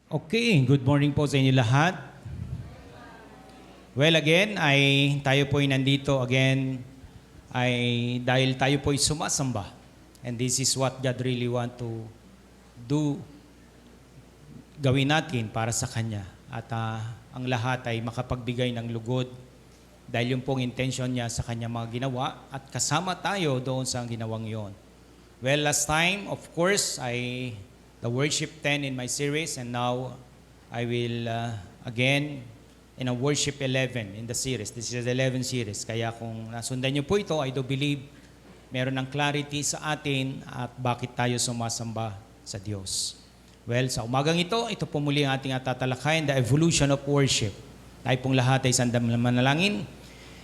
Okay, good morning po sa inyo lahat. Well, again, tayo po ay nandito again dahil tayo po ay sumasamba. And this is what God really want to do, gawin natin para sa Kanya. At ang lahat ay makapagbigay ng lugod dahil yung pong intention niya sa Kanya mga ginawa at kasama tayo doon sa ginawang yon. Well, last time, of course, the worship 10 in my series, and now I will again in a worship 11 in the series. This is the 11 series. Kaya kung nasundan niyo po ito, I do believe meron ng clarity sa atin at bakit tayo sumasamba sa Diyos. Well, sa umagang ito po muli ang ating tatalakayin, the evolution of worship. Tayo pong lahat ay sandam manalangin.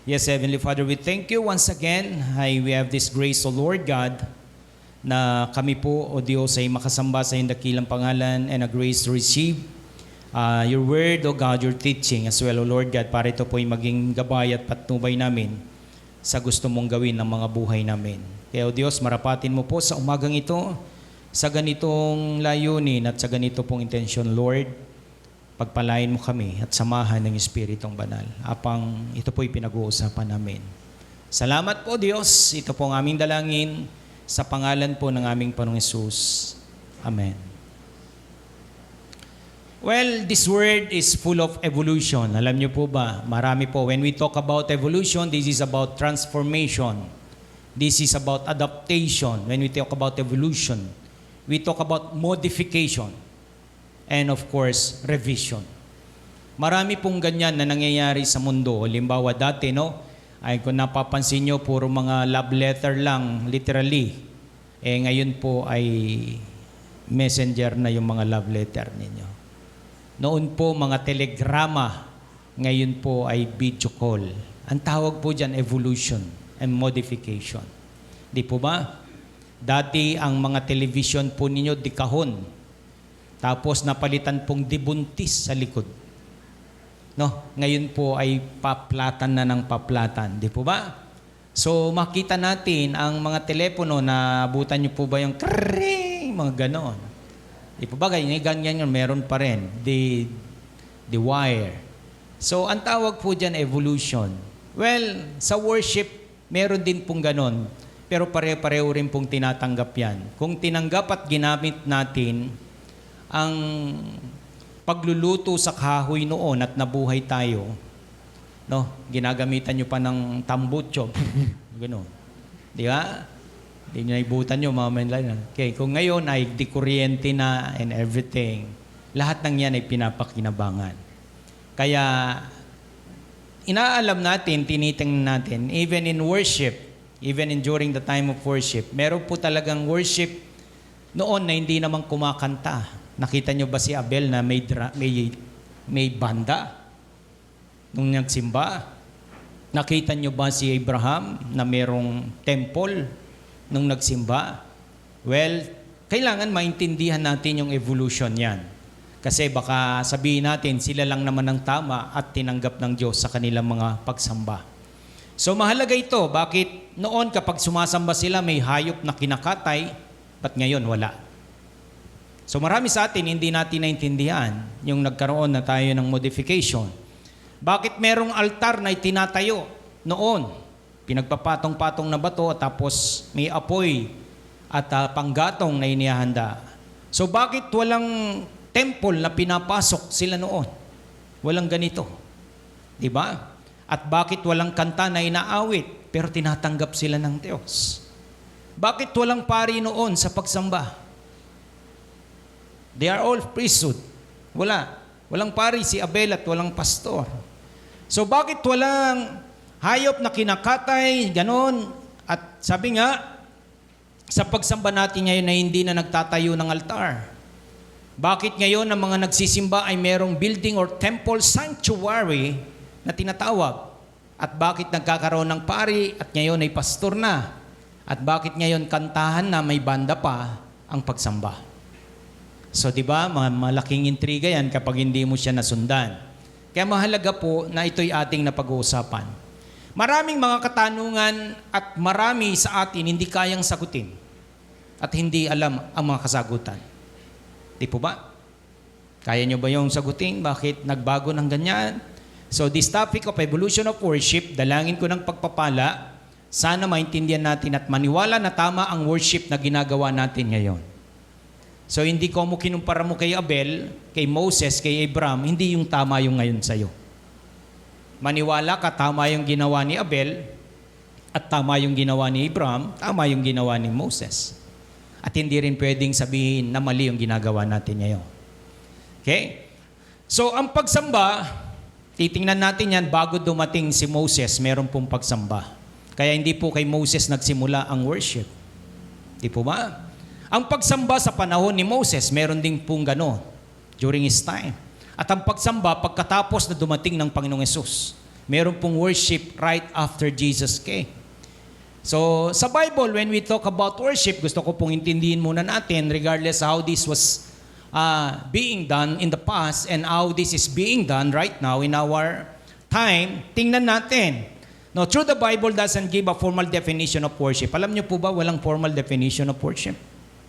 Yes, Heavenly Father, we thank you once again. We have this grace, O Lord God, na kami po, O Diyos, ay makasamba sa iyong dakilang pangalan and a grace to receive your word, O God, your teaching as well, O Lord God, para ito po ay maging gabay at patnubay namin sa gusto mong gawin ng mga buhay namin. Kaya, O Diyos, marapatin mo po sa umagang ito, sa ganitong layunin at sa ganito pong intensyon, Lord, pagpalain mo kami at samahan ng Espiritong Banal. Apang ito po ay pinag-uusapan namin. Salamat po, Diyos. Ito po ang aming dalangin sa pangalan po ng aming Panginoong Hesus. Amen. Well, this word is full of evolution. Alam niyo po ba, marami po. When we talk about evolution, this is about transformation. This is about adaptation. When we talk about evolution, we talk about modification. And of course, revision. Marami pong ganyan na nangyayari sa mundo. Halimbawa dati, ay kung napapansin nyo, puro mga love letter lang, literally. Ngayon po ay messenger na yung mga love letter ninyo. Noon po mga telegrama, ngayon po ay video call. Ang tawag po dyan, evolution and modification. Di po ba? Dati ang mga television po ninyo, dikahon. Tapos napalitan pong dibuntis sa likod. Ngayon po ay paplatan na ng paplatan. Di po ba? So makita natin ang mga telepono na abutan nyo po ba yung kring, mga ganon. Di po ba? Ganyan yun, meron pa rin. The wire. So ang tawag po dyan, evolution. Well, sa worship, meron din pong ganon. Pero pare-pareho rin pong tinatanggap yan. Kung tinanggap at ginamit natin ang pagluluto sa kahoy noon at nabuhay tayo, ginagamitan nyo pa ng tambutso. Gano'n. Di ba? Di nyo naibutan nyo, Okay, kung ngayon ay dikuryente na and everything, lahat ng yan ay pinapakinabangan. Kaya, inaalam natin, tinitingnan natin, even in worship, even in during the time of worship, meron po talagang worship noon na hindi naman kumakanta. Nakita nyo ba si Abel na may banda nung nagsimba? Nakita nyo ba si Abraham na mayroong temple nung nagsimba? Well, kailangan maintindihan natin yung evolution yan. Kasi baka sabihin natin sila lang naman ang tama at tinanggap ng Diyos sa kanilang mga pagsamba. So mahalaga ito. Bakit noon kapag sumasamba sila may hayop na kinakatay, ba't ngayon wala? So marami sa atin hindi natin naintindihan yung nagkaroon na tayo ng modification. Bakit merong altar na itinatayo noon? Pinagpapatong-patong na bato tapos may apoy at panggatong na inihahanda. So bakit walang temple na pinapasok sila noon? Walang ganito. Diba? At bakit walang kanta na inaawit pero tinatanggap sila ng Diyos? Bakit walang pari noon sa pagsamba? They are all priesthood. Walang pari si Abel at walang pastor. So bakit walang hayop na kinakatay, ganon? At sabi nga, sa pagsamba natin ngayon na hindi na nagtatayo ng altar. Bakit ngayon ang mga nagsisimba ay merong building or temple sanctuary na tinatawag? At bakit nagkakaroon ng pari at ngayon ay pastor na? At bakit ngayon kantahan na may banda pa ang pagsamba? So, di ba, malaking intriga yan kapag hindi mo siya nasundan. Kaya mahalaga po na ito'y ating napag-uusapan. Maraming mga katanungan at marami sa atin hindi kayang sagutin at hindi alam ang mga kasagutan. Di po ba? Kaya nyo ba yung sagutin? Bakit nagbago ng ganyan? So this topic of evolution of worship, dalangin ko ng pagpapala, sana maintindihan natin at maniwala na tama ang worship na ginagawa natin ngayon. So hindi ko mo kinumpara mo kay Abel, kay Moses, kay Abraham, hindi yung tama yung ngayon sa'yo. Maniwala ka, tama yung ginawa ni Abel, at tama yung ginawa ni Abraham, tama yung ginawa ni Moses. At hindi rin pwedeng sabihin na mali yung ginagawa natin ngayon. Okay? So ang pagsamba, titingnan natin yan bago dumating si Moses, meron pong pagsamba. Kaya hindi po kay Moses nagsimula ang worship. Di po ba? Ang pagsamba sa panahon ni Moses, meron din pong gano'n during his time. At ang pagsamba, pagkatapos na dumating ng Panginoong Yesus, meron pong worship right after Jesus came. So, sa Bible, when we talk about worship, gusto ko pong intindihin muna natin, regardless how this was being done in the past and how this is being done right now in our time, tingnan natin. No, through the Bible doesn't give a formal definition of worship. Alam niyo po ba, walang formal definition of worship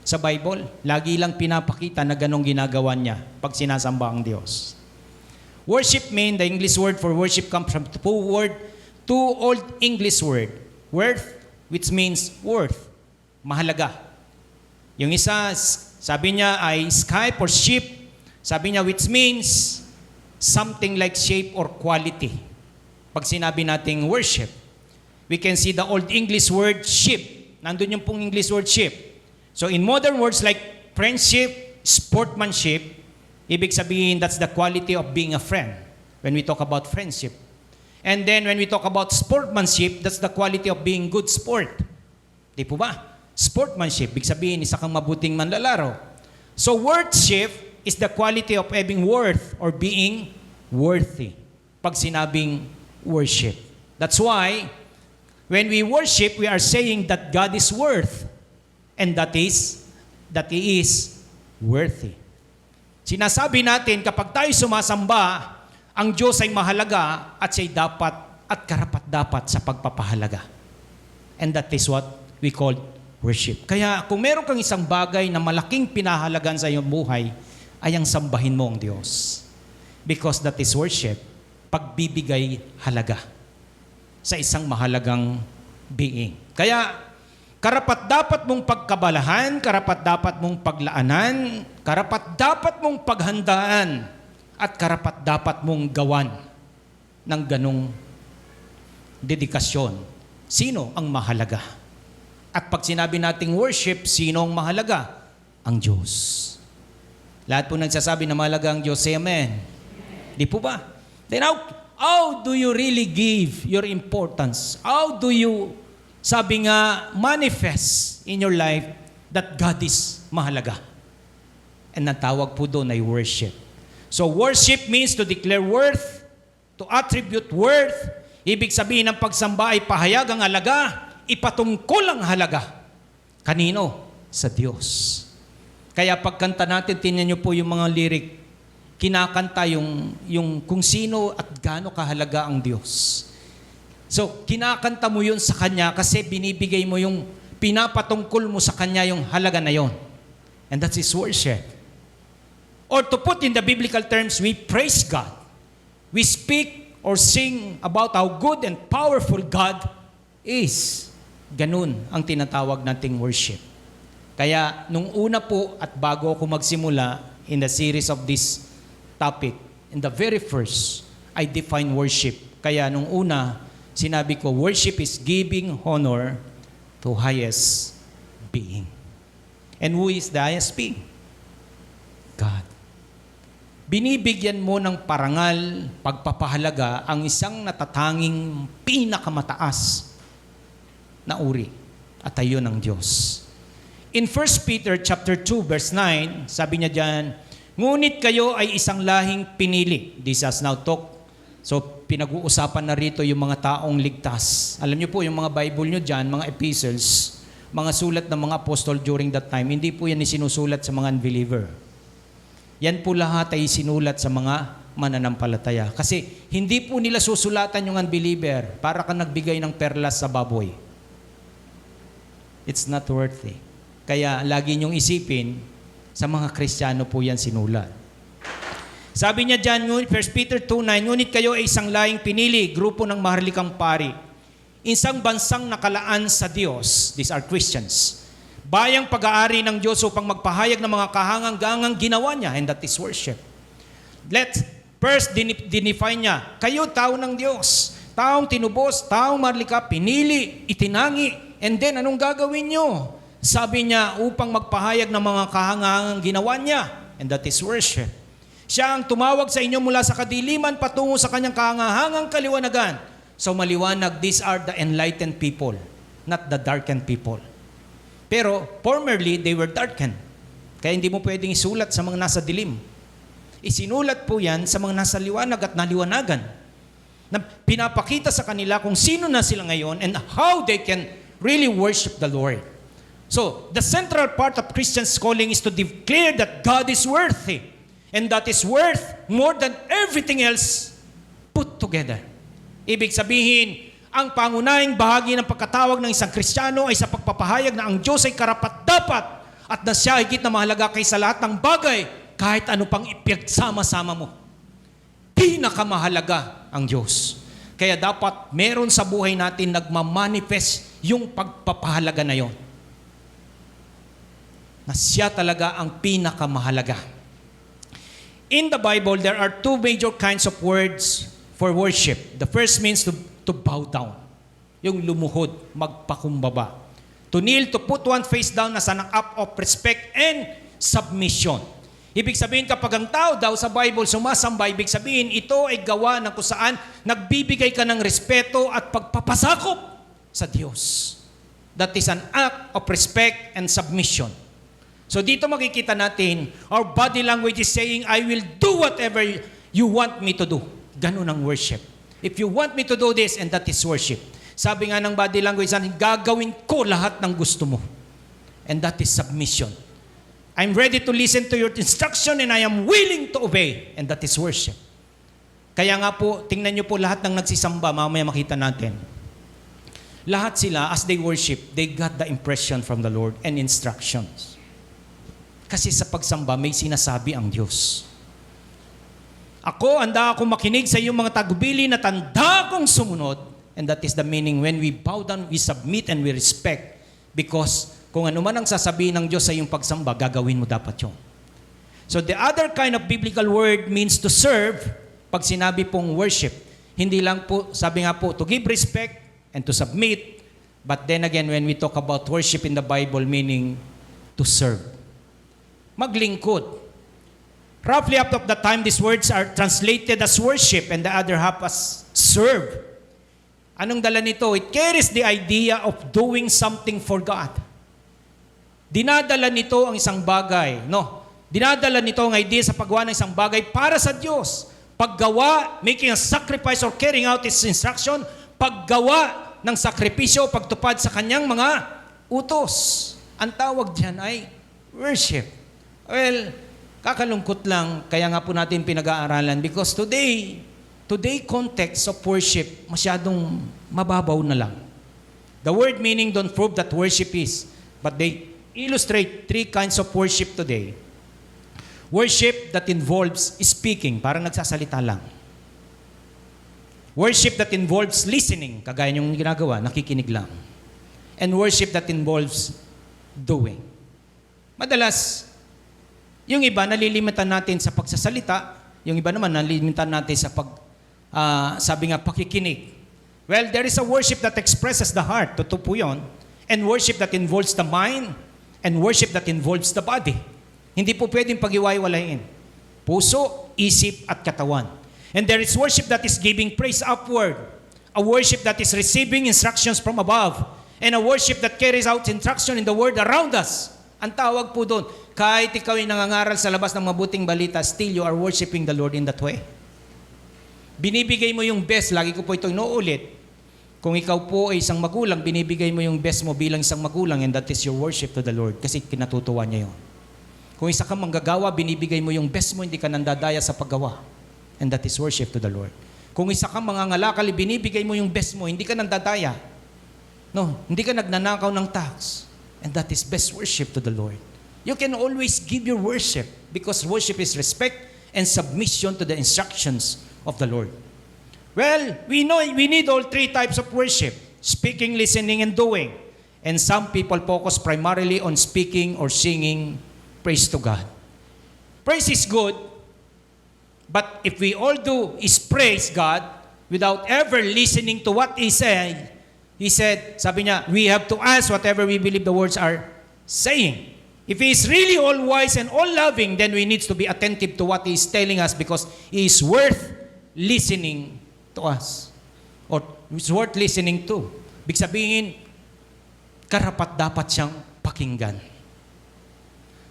sa Bible? Lagi lang pinapakita na ganong ginagawa niya pag sinasamba ang Diyos. Worship mean, the English word for worship comes from two old English word. Worth, which means worth, mahalaga. Yung isa, sabi niya ay skype or sheep. Sabi niya, which means something like shape or quality. Pag sinabi nating worship, we can see the old English word sheep. Nandun yung pong English word sheep. So in modern words like friendship, sportsmanship, ibig sabihin that's the quality of being a friend when we talk about friendship. And then when we talk about sportsmanship, that's the quality of being good sport. Di po ba? Sportsmanship, ibig sabihin isa kang mabuting manlalaro. So worship is the quality of having worth or being worthy. Pag sinabing worship. That's why when we worship, we are saying that God is worth and that He is worthy. Sinasabi natin kapag tayo sumasamba, ang Diyos ay mahalaga at siya'y dapat at karapat-dapat sa pagpapahalaga. And that is what we call worship. Kaya kung meron kang isang bagay na malaking pinahalagan sa iyong buhay, ay ang sambahin mo ang Diyos. Because that is worship, pagbibigay halaga sa isang mahalagang being. Kaya karapat-dapat mong pagkabalahan, karapat-dapat mong paglaanan, karapat-dapat mong paghandaan, at karapat-dapat mong gawan ng ganong dedikasyon. Sino ang mahalaga? At pag sinabi nating worship, sino ang mahalaga? Ang Diyos. Lahat po nagsasabi na mahalaga ang Diyos, say amen. Di po ba? Then how do you really give your importance? How do you, sabi nga, manifest in your life that God is mahalaga? And ang tawag po doon ay worship. So worship means to declare worth, to attribute worth. Ibig sabihin ng pagsamba ay pahayag ang halaga, ipatungkol ang halaga. Kanino? Sa Diyos. Kaya pagkanta natin, tingnan niyo po yung mga lyric, kinakanta yung kung sino at gaano kahalaga ang Diyos. So, kinakanta mo yun sa Kanya kasi binibigay mo yung pinapatungkol mo sa Kanya yung halaga na yon. And that's His worship. Or to put in the biblical terms, we praise God. We speak or sing about how good and powerful God is. Ganun ang tinatawag nating worship. Kaya nung una po at bago ako magsimula in the series of this topic, in the very first, I define worship. Kaya nung una, sinabi ko, worship is giving honor to highest being. And who is the highest being? God. Binibigyan mo ng parangal, pagpapahalaga ang isang natatanging pinakamataas na uri at ayon ng Diyos. In 1 Peter chapter 2 verse 9, sabi niya diyan, ngunit kayo ay isang lahing pinili. This has now talk. So pinag-uusapan na rito yung mga taong ligtas. Alam niyo po yung mga Bible niyo diyan, mga epistles, mga sulat ng mga apostol during that time, hindi po yan isinusulat sa mga unbeliever. Yan po lahat ay sinulat sa mga mananampalataya. Kasi hindi po nila susulatan yung unbeliever para ka nagbigay ng perlas sa baboy. It's not worthy. Kaya lagi niyong isipin, sa mga Kristiyano po yan sinulat. Sabi niya dyan, 1 Peter 2:9, ngunit kayo ay isang laing pinili, grupo ng maharlikang pari. Isang bansang nakalaan sa Diyos, these are Christians. Bayang pag-aari ng Diyos upang magpahayag ng mga kahangang-gangang ginawa niya, and that is worship. Let's first define niya, kayo tao ng Diyos, taong tinubos, taong maharlika, pinili, itinangi, and then anong gagawin niyo? Sabi niya, upang magpahayag ng mga kahangang ginawa niya, and that is worship. Siya ang tumawag sa inyo mula sa kadiliman patungo sa kanyang kahangahangang kaliwanagan. So maliwanag, these are the enlightened people, not the darkened people. Pero formerly, they were darkened. Kaya hindi mo pwedeng isulat sa mga nasa dilim. Isinulat po yan sa mga nasa liwanag at naliwanagan. Na pinapakita sa kanila kung sino na sila ngayon and how they can really worship the Lord. So, the central part of Christian's calling is to declare that God is worthy. And that is worth more than everything else put together. Ibig sabihin, ang pangunahing bahagi ng pagkatawag ng isang Kristiyano ay sa pagpapahayag na ang Diyos ay karapat-dapat at na siya higit na mahalaga kaysa lahat ng bagay kahit ano pang ipagsama-sama mo. Pinakamahalaga ang Diyos. Kaya dapat meron sa buhay natin nagmamanifest yung pagpapahalaga na yon. Na siya talaga ang pinakamahalaga. In the Bible, there are two major kinds of words for worship. The first means to bow down. Yung lumuhod, magpakumbaba. To kneel, to put one face down as an act of respect and submission. Ibig sabihin, kapag ang tao daw sa Bible sumasamba, ibig sabihin, ito ay gawa ng kung saan nagbibigay ka ng respeto at pagpapasakop sa Diyos. That is an act of respect and submission. So dito makikita natin, our body language is saying, I will do whatever you want me to do. Ganun ang worship. If you want me to do this, and that is worship. Sabi nga ng body language natin, gagawin ko lahat ng gusto mo. And that is submission. I'm ready to listen to your instruction and I am willing to obey. And that is worship. Kaya nga po, tingnan nyo po lahat ng nagsisamba, mamaya makita natin. Lahat sila, as they worship, they got the impression from the Lord and instructions. Kasi sa pagsamba, may sinasabi ang Diyos. Ako, handa akong makinig sa iyong mga tagubilin at handa akong sumunod. And that is the meaning, when we bow down, we submit and we respect. Because kung ano man ang sasabihin ng Diyos sa iyong pagsamba, gagawin mo dapat yun. So the other kind of biblical word means to serve. Pag sinabi pong worship, hindi lang po, sabi nga po, to give respect and to submit. But then again, when we talk about worship in the Bible, meaning to serve. Maglingkod. Roughly half of the time, these words are translated as worship and the other half as serve. Anong dala nito? It carries the idea of doing something for God. Dinadala nito ang isang bagay. No. Dinadala nito ang idea sa paggawa ng isang bagay para sa Diyos. Paggawa, making a sacrifice or carrying out His instruction, paggawa ng sakripisyo, pagtupad sa kanyang mga utos. Ang tawag diyan ay worship. Well, kakalungkot lang, kaya nga po natin pinag-aaralan because today context of worship masyadong mababaw na lang. The word meaning don't prove that worship is, but they illustrate three kinds of worship today. Worship that involves speaking, parang nagsasalita lang. Worship that involves listening, kagaya yung ginagawa, nakikinig lang. And worship that involves doing. Madalas, yung iba nalilimitan natin sa pagsasalita, yung iba naman nalilimitan natin sa sabi nga, pakikinig. Well, there is a worship that expresses the heart, totoo po yun, and worship that involves the mind, and worship that involves the body. Hindi po pwedeng pag-iwaiwalayin. Puso, isip, at katawan. And there is worship that is giving praise upward, a worship that is receiving instructions from above, and a worship that carries out instruction in the world around us. Ang tawag po doon, kahit ikaw ay nangangaral sa labas ng mabuting balita, still you are worshiping the Lord in that way. Binibigay mo yung best, lagi ko po ito inuulit. Kung ikaw po ay isang magulang, binibigay mo yung best mo bilang isang magulang and that is your worship to the Lord kasi kinatutuwa niya yun. Kung isa kang manggagawa, binibigay mo yung best mo, hindi ka nandadaya sa paggawa. And that is worship to the Lord. Kung isa kang mangangalakal, binibigay mo yung best mo, hindi ka nandadaya. No, hindi ka nagnanakaw ng tax. And that is best worship to the Lord. You can always give your worship because worship is respect and submission to the instructions of the Lord. Well, we know we need all three types of worship: speaking, listening, and doing. And some people focus primarily on speaking or singing praise to God. Praise is good, but if we all do is praise God without ever listening to what He said, sabi niya, we have to ask whatever we believe the words are saying. If He is really all wise and all loving, then we need to be attentive to what He is telling us, because He is worth listening to us. Or it's worth listening to. Big sabihin, karapat dapat siyang pakinggan.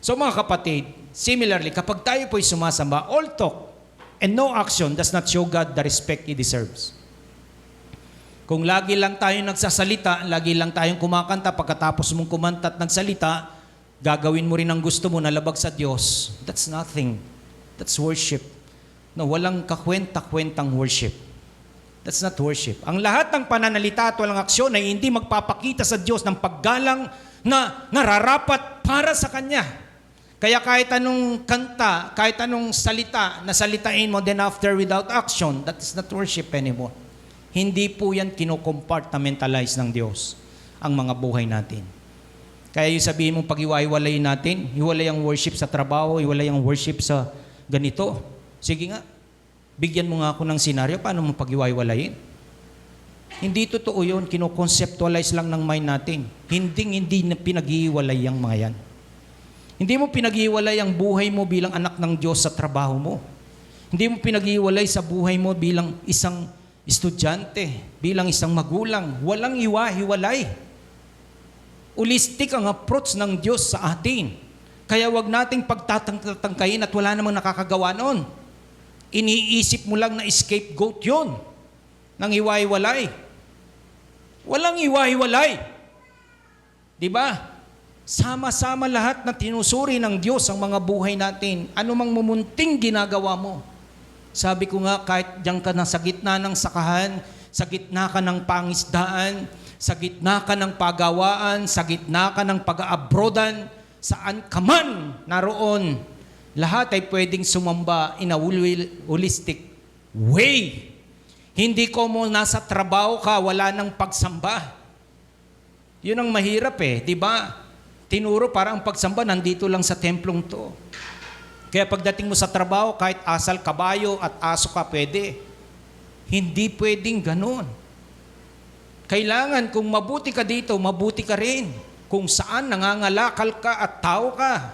So mga kapatid, similarly, kapag tayo po'y sumasamba, all talk and no action does not show God the respect He deserves. Kung lagi lang tayo nagsasalita, lagi lang tayong kumakanta, pagkatapos mong kumanta at nagsalita, gagawin mo rin ang gusto mo na labag sa Diyos, that's nothing. That's worship. No, walang kakwenta-kwentang worship. That's not worship. Ang lahat ng pananalita at walang aksyon ay hindi magpapakita sa Diyos ng paggalang na nararapat para sa Kanya. Kaya kahit anong kanta, kahit anong salita na salitain mo, then after without action, that is not worship anymore. Hindi po yan kinocompartmentalize ng Diyos ang mga buhay natin. Kaya yung sabihin mong pag-iwalay natin, hiwalay ang worship sa trabaho, hiwalay ang worship sa ganito. Sige nga, bigyan mo nga ako ng senaryo, paano mo pag-iwalayin? Hindi totoo yun, kinoconceptualize lang ng mind natin. Hindi na pinag-iwalay ang mga yan. Hindi mo pinag-iwalay ang buhay mo bilang anak ng Diyos sa trabaho mo. Hindi mo pinag-iwalay sa buhay mo bilang isang estudyante, bilang isang magulang. Walang hiwa-hiwalay. Holistic ang approach ng Diyos sa atin. Kaya wag nating pagtatangkayin at wala namang nakakagawa noon. Iniisip mo lang na scapegoat yun. Nang hiwa-hiwalay. Walang hiwa-hiwalay. Diba? Sama-sama lahat na tinusuri ng Diyos ang mga buhay natin. Ano mang mumunting ginagawa mo. Sabi ko nga, kahit diyan ka na sa gitna ng sakahan, sa gitna ka ng pangisdaan, sa gitna ka ng pagawaan, sa gitna ka ng pag-aabrodan, saan ka man naroon, lahat ay pwedeng sumamba in a holistic way. Hindi ko mo nasa trabaho ka, wala nang pagsamba. Yun ang mahirap di ba? Tinuro para ang pagsamba nandito lang sa templong to. Kaya pagdating mo sa trabaho, kahit asal, kabayo at aso ka, pwede. Hindi pwedeng ganun. Kailangan kung mabuti ka dito, mabuti ka rin. Kung saan nangangalakal ka at tao ka.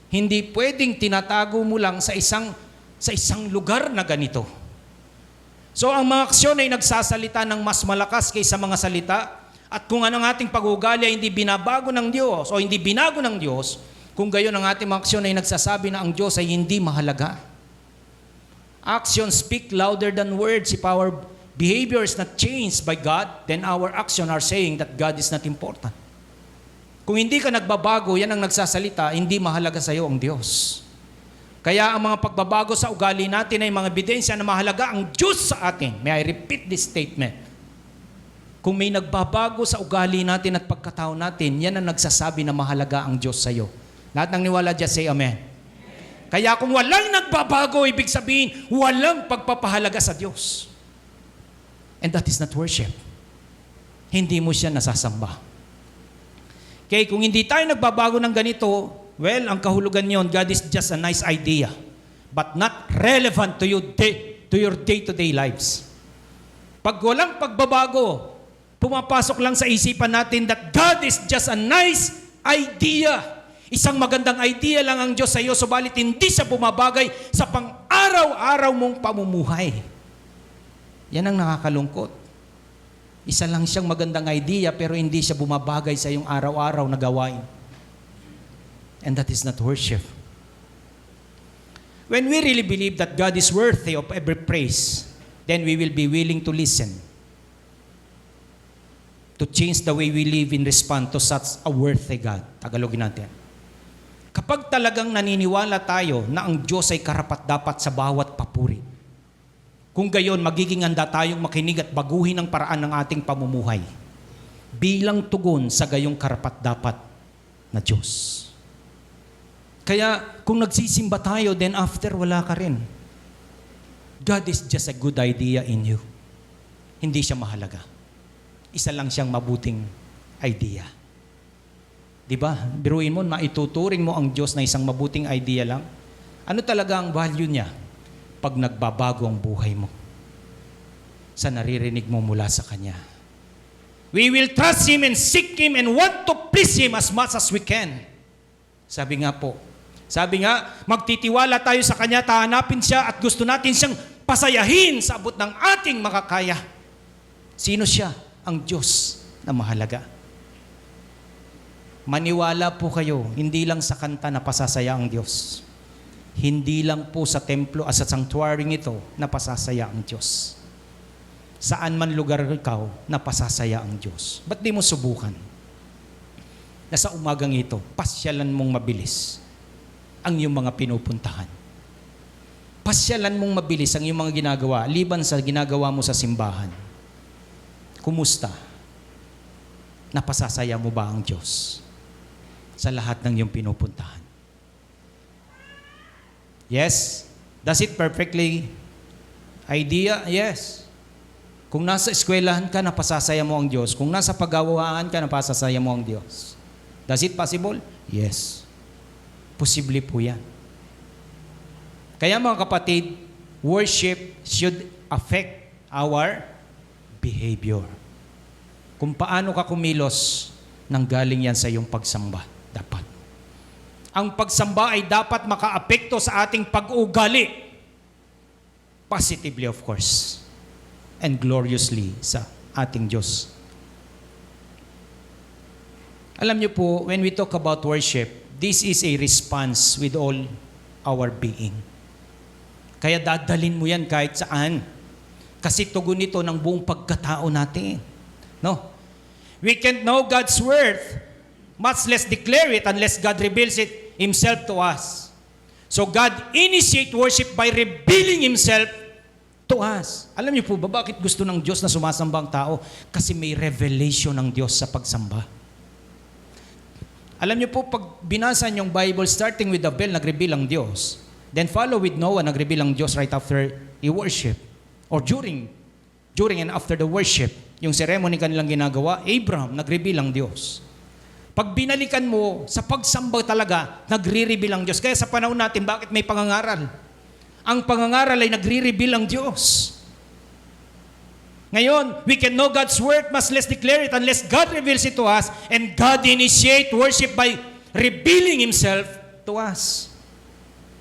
Hindi pwedeng tinatago mo lang sa isang lugar na ganito. So ang mga aksyon ay nagsasalita ng mas malakas kaysa mga salita. At kung anong ating pag-uugali ay hindi binabago ng Diyos o hindi binago ng Diyos, kung gayon ang ating mga aksyon ay nagsasabi na ang Diyos ay hindi mahalaga. Actions speak louder than words. If our behavior is not changed by God, then our action are saying that God is not important. Kung hindi ka nagbabago, yan ang nagsasalita, hindi mahalaga sa iyo ang Diyos. Kaya ang mga pagbabago sa ugali natin ay mga ebidensya na mahalaga ang Diyos sa atin. May I repeat this statement? Kung may nagbabago sa ugali natin at pagkatao natin, yan ang nagsasabi na mahalaga ang Diyos sa iyo. Lahat ng niwala dyan, say amen. Kaya kung walang nagbabago, ibig sabihin, walang pagpapahalaga sa Diyos. And that is not worship. Hindi mo siya nasasamba. Kaya kung hindi tayo nagbabago ng ganito, well, ang kahulugan yon, God is just a nice idea, but not relevant to your day-to-day lives. Pag walang pagbabago, pumapasok lang sa isipan natin that God is just a nice idea. Isang magandang idea lang ang Diyos sa iyo, subalit hindi siya bumabagay sa pang-araw-araw mong pamumuhay. Yan ang nakakalungkot. Isa lang siyang magandang idea pero hindi siya bumabagay sa iyong araw-araw na gawain. And that is not worship. When we really believe that God is worthy of every praise, then we will be willing to listen, to change the way we live in response to such a worthy God. Tagalogin natin. Kapag talagang naniniwala tayo na ang Diyos ay karapat-dapat sa bawat papuri, kung gayon, magiging handa tayong makinig at baguhin ang paraan ng ating pamumuhay bilang tugon sa gayong karapat-dapat na Diyos. Kaya kung nagsisimba tayo, then after wala ka rin. God is just a good idea in you. Hindi siya mahalaga. Isa lang siyang mabuting idea. Diba? Biruin mo, maituturing mo ang Diyos na isang mabuting idea lang. Ano talaga ang value niya pag nagbabago ang buhay mo sa naririnig mo mula sa Kanya? We will trust Him and seek Him and want to please Him as much as we can. Sabi nga, magtitiwala tayo sa Kanya, tahanapin siya at gusto natin siyang pasayahin sa abot ng ating makakaya. Sino siya? Ang Diyos na mahalaga. Maniwala po kayo, hindi lang sa kanta na pasasaya ang Diyos. Hindi lang po sa templo at sa sanctuary ito na pasasaya ang Diyos. Saan man lugar ikaw na pasasaya ang Diyos. Ba't di mo subukan? Na sa umagang ito, pasyalan mong mabilis ang iyong mga pinupuntahan. Pasyalan mong mabilis ang iyong mga ginagawa, liban sa ginagawa mo sa simbahan. Kumusta? Napasasaya mo ba ang Diyos sa lahat ng iyong pinupuntahan? Yes. Does it perfectly idea? Yes. Kung nasa eskwelahan ka, napasasaya mo ang Diyos. Kung nasa paggawaan ka, napasasaya mo ang Diyos. Does it possible? Yes. Posible po yan. Kaya mga kapatid, worship should affect our behavior. Kung paano ka kumilos, nanggaling yan sa iyong pagsamba. Dapat. Ang pagsamba ay dapat makaapekto sa ating pag-ugali. Positively, of course. And gloriously sa ating Diyos. Alam niyo po, when we talk about worship, this is a response with all our being. Kaya dadalin mo yan kahit saan. Kasi tugon ito ng buong pagkatao natin. No? We can't know God's worth, much less declare it unless God reveals it Himself to us. So God initiate worship by revealing Himself to us. Alam niyo po ba bakit gusto ng Diyos na sumasamba ang tao? Kasi may revelation ng Diyos sa pagsamba. Alam niyo po, pag binasa niyong Bible, starting with the bell, nag-reveal ang Diyos. Then follow with Noah, nag-reveal ang Diyos right after he worship. Or during and after the worship, yung ceremony kanilang ginagawa, Abraham, nag-reveal ang Diyos. Pag binalikan mo, sa pagsamba talaga, nagre-reveal ang Diyos. Kaya sa panahon natin, bakit may pangangaral? Ang pangangaral ay nagre-reveal ang Diyos. Ngayon, we can know God's word, must less declare it unless God reveals it to us, and God initiate worship by revealing Himself to us.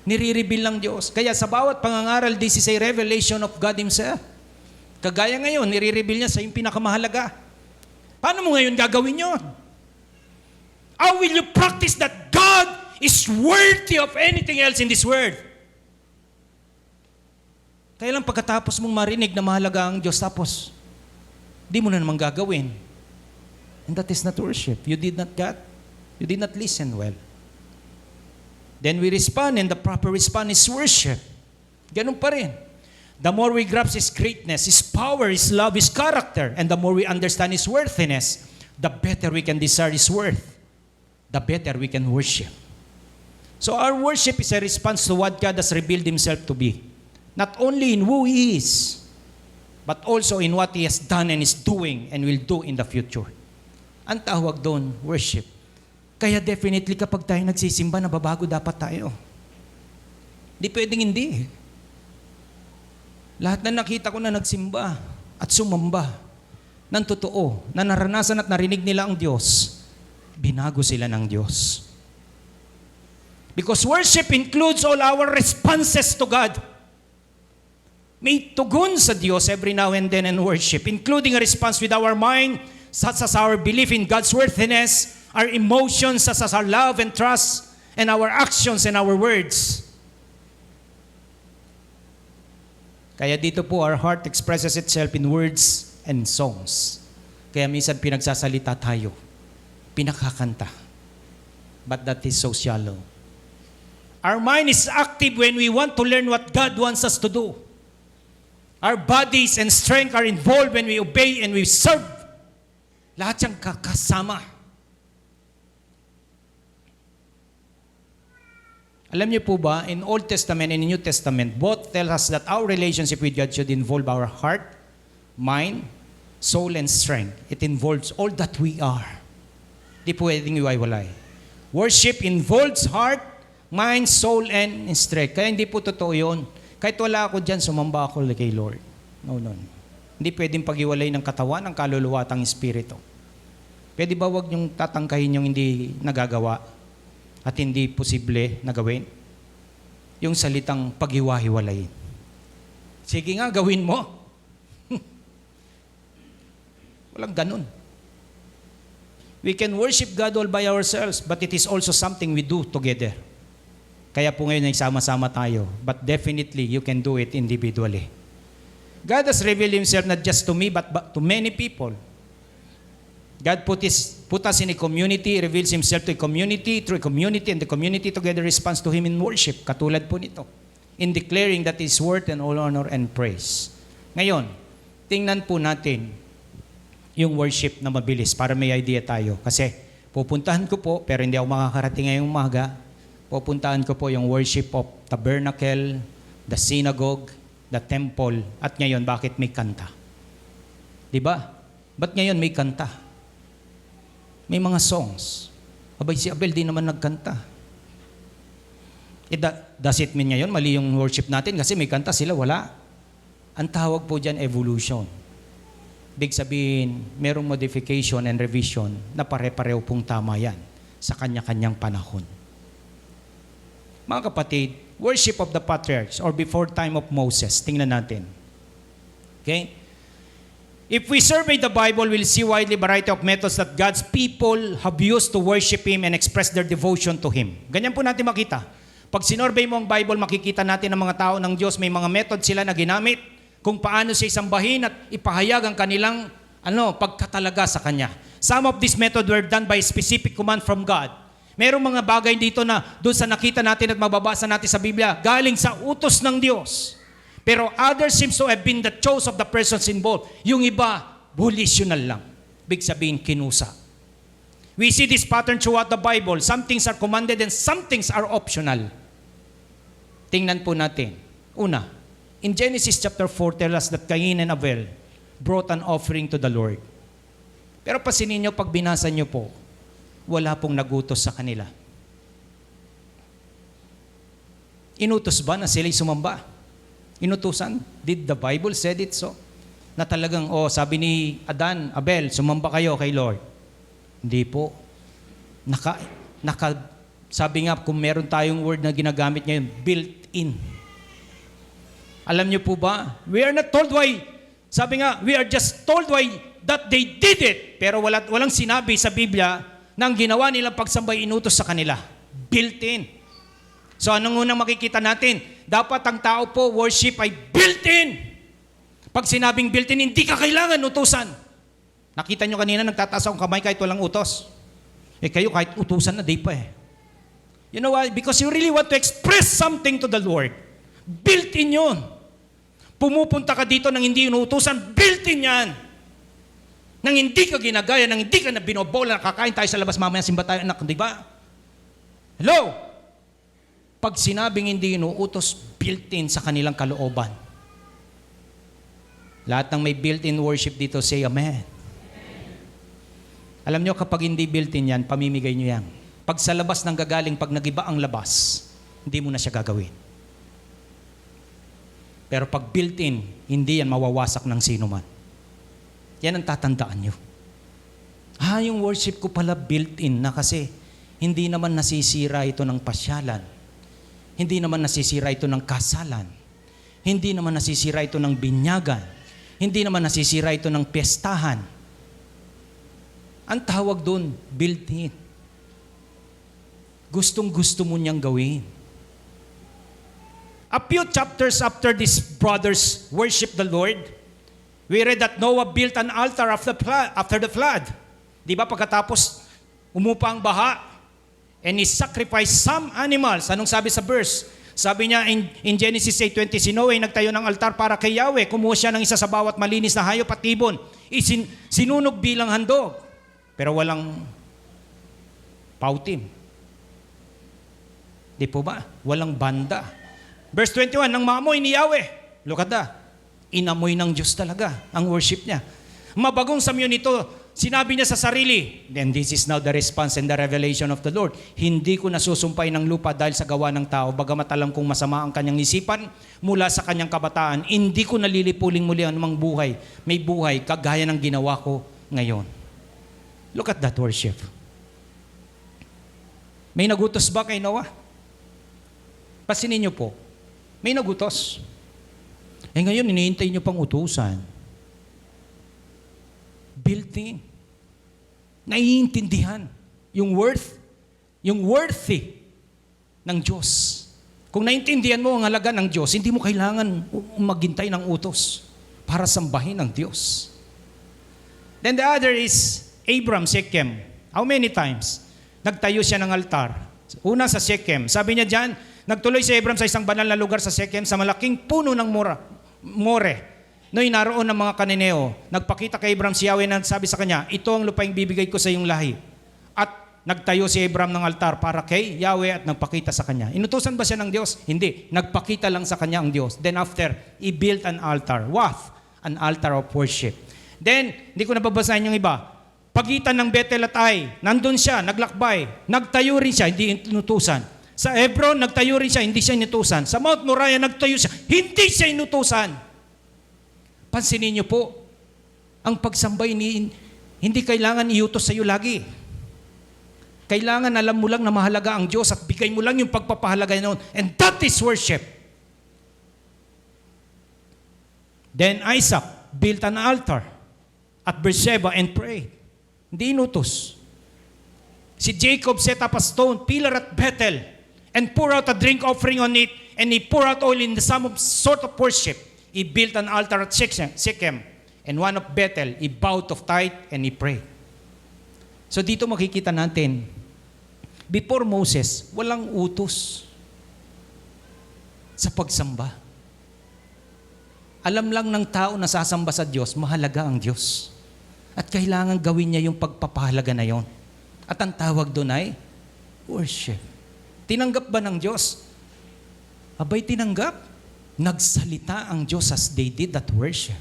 Nire-reveal ng Diyos. Kaya sa bawat pangangaral, this is a revelation of God Himself. Kagaya ngayon, nire-reveal niya sa yung pinakamahalaga. Paano mo ngayon gagawin yun? How will you practice that God is worthy of anything else in this world? Kaya lang pagkatapos mong marinig na mahalaga ang Diyos, tapos di mo na naman gagawin. And that is not worship. You did not listen well. Then we respond, and the proper response is worship. Ganun pa rin. The more we grasp His greatness, His power, His love, His character, and the more we understand His worthiness, the better we can desire His worth. The better we can worship. So our worship is a response to what God has revealed Himself to be. Not only in who He is, but also in what He has done and is doing and will do in the future. Ang tawag doon, worship. Kaya definitely kapag tayo nagsisimba, nababago dapat tayo. Di pwedeng hindi. Lahat na nakita ko na nagsimba at sumamba ng totoo, na naranasan at narinig nila ang Diyos, binago sila ng Diyos. Because worship includes all our responses to God. May tugon sa Diyos every now and then in worship, including a response with our mind, such as our belief in God's worthiness, our emotions, such as our love and trust, and our actions and our words. Kaya dito po, our heart expresses itself in words and songs. Kaya minsan pinagsasalita tayo, pinakakanta. But that is so shallow. Our mind is active when we want to learn what God wants us to do. Our bodies and strength are involved when we obey and we serve. Lahat siyang kakasama. Alam niyo po ba, in Old Testament and in New Testament, both tell us that our relationship with God should involve our heart, mind, soul, and strength. It involves all that we are. Di pwedeng iwaiwalay. Worship involves heart, mind, soul, and strength. Kaya hindi po totoo yun. Kahit wala ako dyan, sumamba ako kay Lord. No. Hindi pwedeng pag-iwalay ng katawan, ng kaluluwa at ang espiritu. Pwede ba wag niyong tatangkahin yung hindi nagagawa at hindi posible na gawin? Yung salitang paghiwa-hiwalayin. Sige nga, gawin mo. Walang ganun. We can worship God all by ourselves, but it is also something we do together. Kaya po ngayon ay sama-sama tayo. But definitely, you can do it individually. God has revealed Himself not just to me, but to many people. God put us in a community, reveals Himself to a community, through a community, and the community together responds to Him in worship. Katulad po nito. In declaring that His worth and all honor and praise. Ngayon, tingnan po natin yung worship na mabilis para may idea tayo. Kasi pupuntahan ko po, pero hindi ako makakarating ngayong umaga. Pupuntahan ko po yung worship of tabernacle, the synagogue, the temple, at ngayon, bakit may kanta? Diba? Ba't ngayon may kanta? May mga songs. Abay, si Abel di naman nagkanta. Does it mean ngayon mali yung worship natin kasi may kanta sila? Wala. Ang tawag po dyan, evolution. Big sabihin, merong modification and revision na pare-pareho pong tama yan sa kanya-kanyang panahon. Mga kapatid, worship of the patriarchs or before time of Moses. Tingnan natin. Okay? If we survey the Bible, we'll see widely variety of methods that God's people have used to worship Him and express their devotion to Him. Ganyan po natin makita. Pag sinurvey mo ang Bible, makikita natin ang mga tao ng Diyos, may mga method sila na ginamit kung paano siya isambahin at ipahayag ang kanilang pagkatalaga sa Kanya. Some of these methods were done by specific command from God. Merong mga bagay dito na doon sa nakita natin at mababasa natin sa Biblia, galing sa utos ng Diyos. Pero others seems to have been the choice of the persons involved. Yung iba, volitional lang. Big sabihin, kinusa. We see this pattern throughout the Bible. Some things are commanded and some things are optional. Tingnan po natin. Una, in Genesis chapter 4, tell us that Cain and Abel brought an offering to the Lord. Pero pasinin nyo, pag binasa nyo po, wala pong nagutos sa kanila. Inutos ba na sila'y sumamba? Inutusan? Did the Bible said it so? Na talagang, sabi ni Adan, Abel, sumamba kayo kay Lord. Hindi po. Sabi nga, kung meron tayong word na ginagamit ngayon, built-in. Alam niyo po ba? We are not told why. Sabi nga, we are just told why that they did it. Pero walang sinabi sa Biblia na ang ginawa nilang pagsamba ay inutos sa kanila. Built-in. So anong unang makikita natin? Dapat ang tao po, worship ay built-in. Pag sinabing built-in, hindi ka kailangan utusan. Nakita nyo kanina, nagtataas akong kamay kahit walang utos. Kayo kahit utusan na, di pa eh. You know why? Because you really want to express something to the Lord. Built-in yun. Pumupunta ka dito nang hindi inuutusan, built-in yan. Nang hindi ka ginagaya, nang hindi ka na binobola, nakakain tayo sa labas, mamaya simba tayo, anak, di ba? Hello? Pag sinabing hindi inuutos, built-in sa kanilang kalooban. Lahat ng may built-in worship dito, say Amen. Alam nyo, kapag hindi built-in yan, pamimigay nyo yan. Pag sa labas nang gagaling, pag nagiba ang labas, hindi mo na siya gagawin. Pero pag built-in, hindi yan mawawasak ng sino man. Yan ang tatandaan nyo. Yung worship ko pala built-in na kasi hindi naman nasisira ito ng pasyalan. Hindi naman nasisira ito ng kasalan. Hindi naman nasisira ito ng binyagan. Hindi naman nasisira ito ng piyestahan. Ang tawag doon, built-in. Gustong-gusto mo niyang gawin. A few chapters after these brothers worship the Lord, we read that Noah built an altar after the flood. Di ba pagkatapos umupa ang baha, and he sacrificed some animals. Anong sabi sa verse? Sabi niya in Genesis 8:20, si Noah ay nagtayo ng altar para kay Yahweh. Kumuha siya ng isa sa bawat malinis na hayop at ibon. Sinunog bilang handog. Pero walang pautim. Di po ba? Walang banda. Verse 21, nang maamoy ni Yahweh, look at that, inamoy ng Diyos talaga ang worship niya. Mabagong samyo nito, sinabi niya sa sarili, then this is now the response and the revelation of the Lord. Hindi ko nasusumpay ng lupa dahil sa gawa ng tao, bagamat alam kong masama ang kanyang isipan mula sa kanyang kabataan. Hindi ko nalilipuling muli ang anumang buhay. May buhay kagaya ng ginawa ko ngayon. Look at that worship. May nagutos ba kay Noah? Pasinin niyo po. May nagutos. Ngayon, iniintay niyo pang utusan. Built-in. Naiintindihan yung worthy ng Diyos. Kung naiintindihan mo ang halaga ng Diyos, hindi mo kailangan maghintay ng utos para sambahin ang Diyos. Then the other is Abram, Shechem. How many times? Nagtayo siya ng altar. Una sa Shechem. Sabi niya dyan, nagtuloy si Abram sa isang banal na lugar sa Shechem sa malaking puno ng More. Noy naroon ng mga Kananeo, nagpakita kay Abram si Yahweh na sabi sa kanya, ito ang lupaing bibigay ko sa iyong lahi. At nagtayo si Abram ng altar para kay Yahweh at nagpakita sa kanya. Inutusan ba siya ng Diyos? Hindi. Nagpakita lang sa kanya ang Diyos. Then after, he built an altar. What? An altar of worship. Then, hindi ko nababasahin yung iba. Pagitan ng Bethel at Ai, nandun siya, naglakbay. Nagtayo rin siya, hindi inutusan. Sa Hebron, nagtayo rin siya, hindi siya inutusan. Sa Mount Moriah, nagtayo siya, hindi siya inutusan. Pansinin niyo po, ang pagsambay hindi kailangan iutos sa iyo lagi. Kailangan alam mo lang na mahalaga ang Diyos at bigay mo lang yung pagpapahalaga noon. And that is worship. Then Isaac built an altar at Beersheba and prayed. Hindi inutos. Si Jacob set up a stone pillar at Bethel and pour out a drink offering on it, and he pour out oil in the some sort of worship. He built an altar at Shechem, and one of Bethel, he bowed of tithe and he prayed. So dito makikita natin, before Moses, walang utos sa pagsamba. Alam lang ng tao na sasamba sa Diyos, mahalaga ang Diyos. At kailangan gawin niya yung pagpapahalaga na yon. At ang tawag doon ay worship. Tinanggap ba ng Diyos? Abay, tinanggap. Nagsalita ang Diyos as they did that worship.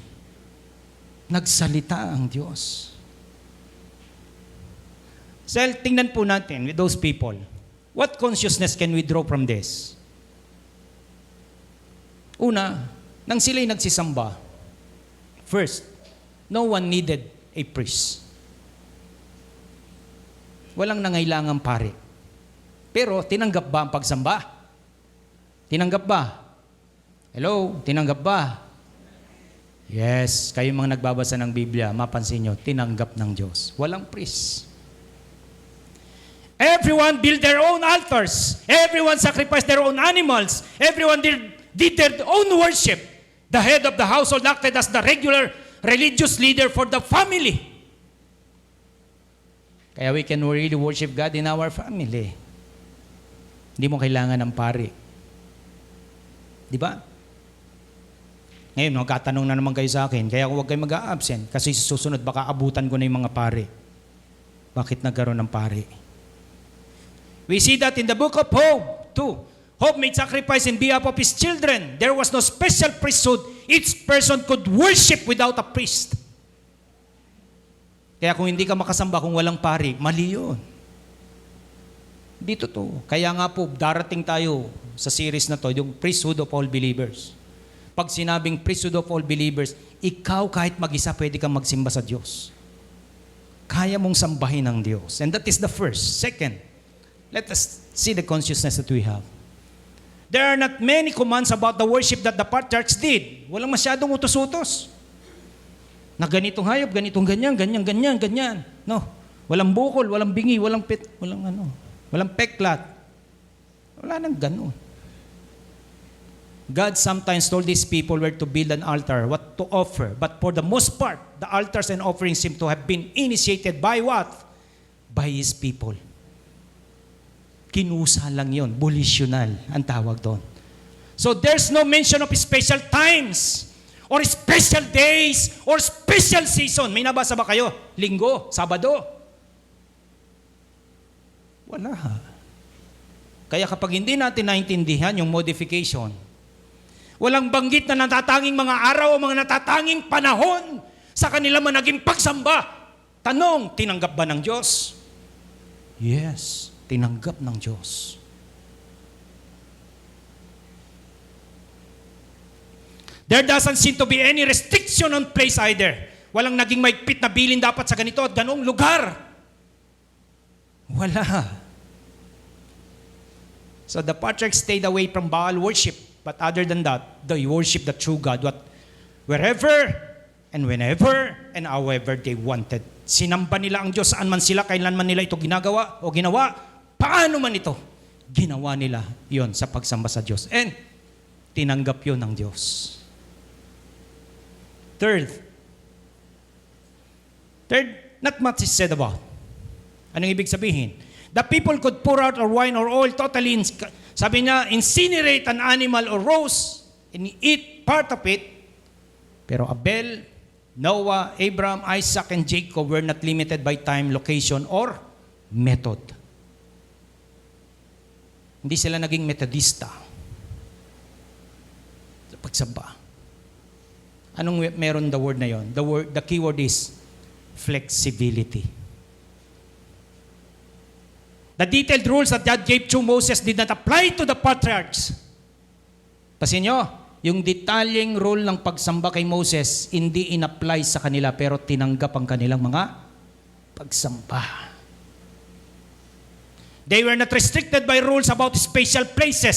Nagsalita ang Diyos. So, tingnan po natin with those people. What consciousness can we draw from this? Una, nang sila'y nagsisamba, first, no one needed a priest. Walang nangailangang pare. Pero, tinanggap ba ang pagsamba? Tinanggap ba? Hello? Tinanggap ba? Yes. Kayo mga nagbabasa ng Biblia, mapansin nyo, tinanggap ng Diyos. Walang priest. Everyone built their own altars. Everyone sacrificed their own animals. Everyone did their own worship. The head of the household acted as the regular religious leader for the family. Kaya we can really worship God in our family. Hindi mo kailangan ng pari. Di ba? Ngayon, magkatanong na naman kayo sa akin, kaya huwag kayo mag-a-absent kasi susunod baka abutan ko na yung mga pari. Bakit nagkaroon ng pari? We see that in the book of Job, too. Job made sacrifice in behalf of his children. There was no special priesthood. Each person could worship without a priest. Kaya kung hindi ka makasamba kung walang pari, mali yun. Dito to. Kaya nga po, darating tayo sa series na to, yung priesthood of all believers. Pag sinabing priesthood of all believers, ikaw kahit mag-isa pwede kang magsimba sa Diyos. Kaya mong sambahin ang Diyos. And that is the first. Second, let us see the consciousness that we have. There are not many commands about the worship that the patriarchs did. Walang masyadong utos-utos. Na ganitong hayop, ganitong ganyan, ganyan, ganyan, ganyan. No. Walang bukol, walang bingi, walang walang peklat. Wala nang ganun. God sometimes told these people where to build an altar, what to offer. But for the most part, the altars and offerings seem to have been initiated by what? By His people. Kinusa lang yun. Volitional ang tawag doon. So there's no mention of special times or special days or special season. May nabasa ba kayo? Linggo, Sabado. Wala. Kaya kapag hindi natin naintindihan yung modification, walang banggit na natatanging mga araw o mga natatanging panahon sa kanila man naging pagsamba. Tanong, tinanggap ba ng Diyos? Yes, tinanggap ng Diyos. There doesn't seem to be any restriction on place either. Walang naging maigpit na bilin dapat sa ganito at ganong lugar. Wala. So the patriarchs stayed away from Baal worship. But other than that, they worship the true God. Wherever and whenever and however they wanted. Sinamba nila ang Diyos saan man sila, kailan man nila ito ginagawa o ginawa. Paano man ito? Ginawa nila yon sa pagsamba sa Diyos. And tinanggap yon ng Diyos. Third, not much is said about. Anong ibig sabihin? The people could pour out or wine or oil totally, sabi niya, incinerate an animal or roast and eat part of it. Pero Abel, Noah, Abraham, Isaac, and Jacob were not limited by time, location, or method. Hindi sila naging metodista sa pagsamba. Anong meron the word na yon? The keyword is flexibility. The detailed rules that God gave to Moses did not apply to the patriarchs. Pasin nyo, yung detalyeng rule ng pagsamba kay Moses, hindi in-apply sa kanila, pero tinanggap ang kanilang mga pagsamba. They were not restricted by rules about special places,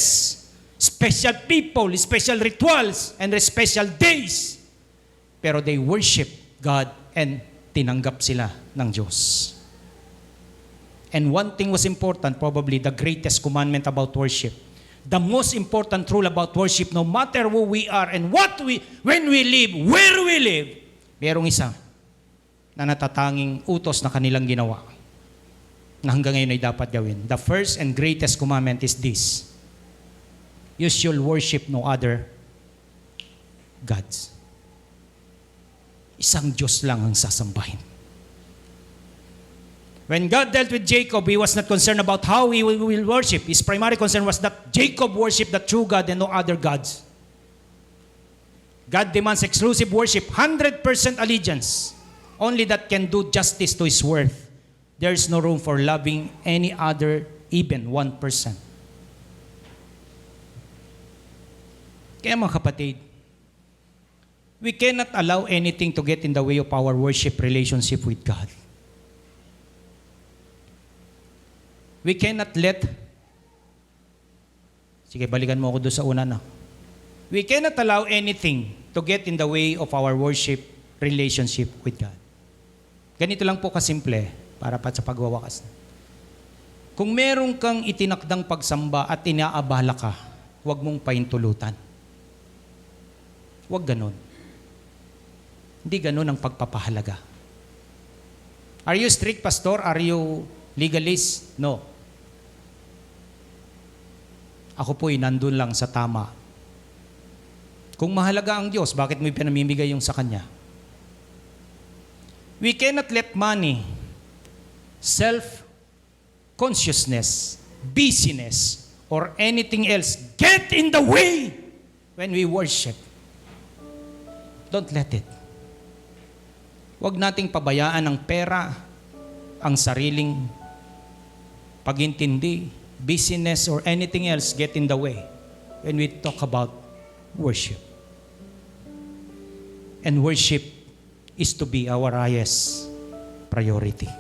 special people, special rituals, and special days. Pero they worship God and tinanggap sila ng Diyos. And one thing was important, probably the greatest commandment about worship. The most important rule about worship, no matter who we are and when we live, where we live, merong isa na natatanging utos na kanilang ginawa na hanggang ngayon ay dapat gawin. The first and greatest commandment is this: you shall worship no other gods. Isang Diyos lang ang sasambahin. When God dealt with Jacob, He was not concerned about how he will worship. His primary concern was that Jacob worshiped the true God and no other gods. God demands exclusive worship, 100% allegiance. Only that can do justice to His worth. There is no room for loving any other, even 1%. Kaya mga kapatid, we cannot allow anything to get in the way of our worship relationship with God. We cannot let, sige, balikan mo ako doon sa una na. We cannot allow anything to get in the way of our worship relationship with God. Ganito lang po kasimple, para pa sa pagwawakas. Kung meron kang itinakdang pagsamba at inaabala ka, huwag mong paintulutan. Huwag ganon. Hindi ganon ang pagpapahalaga. Are you strict, pastor? Are you legalist? No. Ako po'y nandun lang sa tama. Kung mahalaga ang Diyos, bakit mo pinamimigay yung sa Kanya? We cannot let money, self-consciousness, busyness, or anything else get in the way when we worship. Don't let it. Huwag nating pabayaan ang pera, ang sariling pagintindi, busyness, or anything else get in the way when we talk about worship. And worship is to be our highest priority.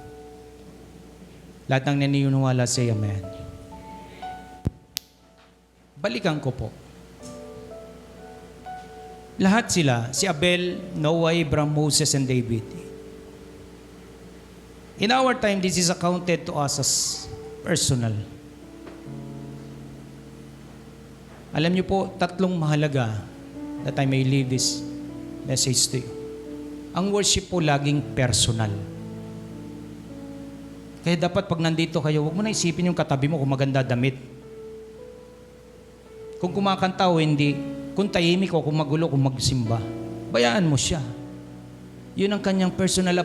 Lahat ng naniniwala, say amen. Balikan ko po. Lahat sila, si Abel, Noah, Abraham, Moses, and David. In our time, this is accounted to us as personal. Alam niyo po, tatlong mahalaga that I may leave this message to you. Ang worship po laging personal. Kaya dapat pag nandito kayo, huwag mo na isipin yung katabi mo kung maganda damit. Kung kumakanta o hindi, kung tahimik o kung magulo, kung magsimba, bayaan mo siya. Yun ang kanyang personal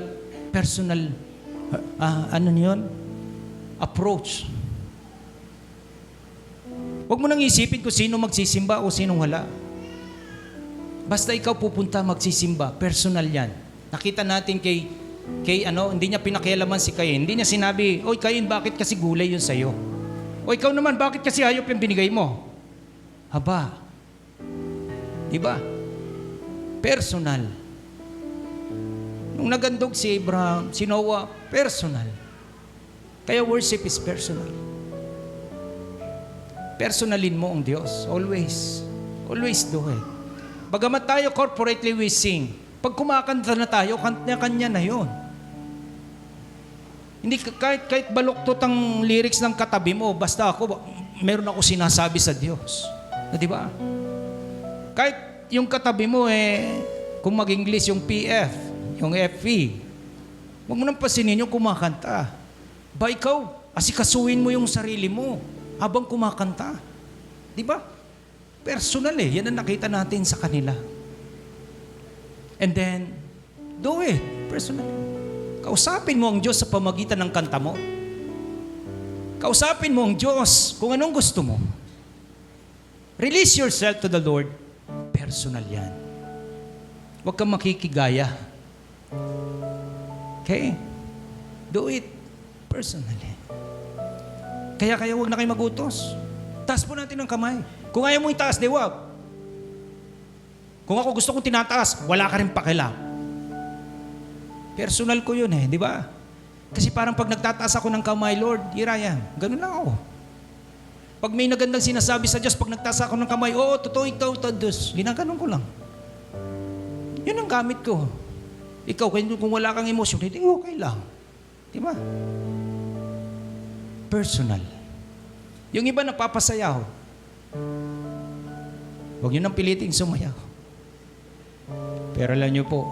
approach. Huwag mo nang isipin kung sino magsisimba o sino wala. Basta ikaw pupunta magsisimba, personal yan. Nakita natin kay hindi niya pinakialaman si Cain. Hindi niya sinabi, "Oy Cain, bakit kasi gulay yun sa'yo? O ikaw naman, bakit kasi hayop yung binigay mo?" Haba. Diba? Personal. Nung nagandog si Abraham, si Noah, personal. Kaya worship is personal. Personalin mo ang Diyos. Always. Always do it. Bagamat tayo corporately we sing, pag kumakanta na tayo, kanya-kanya na yon. Hindi kahit baluktot ang lyrics ng katabi mo, basta meron ako sinasabi sa Diyos. Di ba? Kahit yung katabi mo kung mag-English yung PF, yung FE, huwag mo nang pasinin yung kumakanta. Ba ikaw, asikasuhin mo yung sarili mo habang kumakanta. Di ba? Personal yan ang nakita natin sa kanila. And then, do it. Personal. Kausapin mo ang Diyos sa pamagitan ng kanta mo. Kausapin mo ang Diyos kung anong gusto mo. Release yourself to the Lord. Personal yan. Huwag kang makikigaya. Okay? Do it personally. Kaya huwag na kayo magutos. Taas po natin ang kamay. Kung ayaw mo itaas, di wag. Kung ako gusto kong tinataas, wala ka rin pakila. Personal ko yun di ba? Kasi parang pag nagtataas ako ng kamay, Lord, here I am. Ganun lang ako. Pag may nagandang sinasabi sa Diyos, pag nagtaas ako ng kamay, totoo ikaw, Diyos. Ginaganon ko lang. Yun ang gamit ko. Ikaw, kung wala kang emosyon, hindi okay lang. Di ba? Personal. Yung iba napapasayaw. Huwag nyo nang piliting sumayaw. Pero alam nyo po,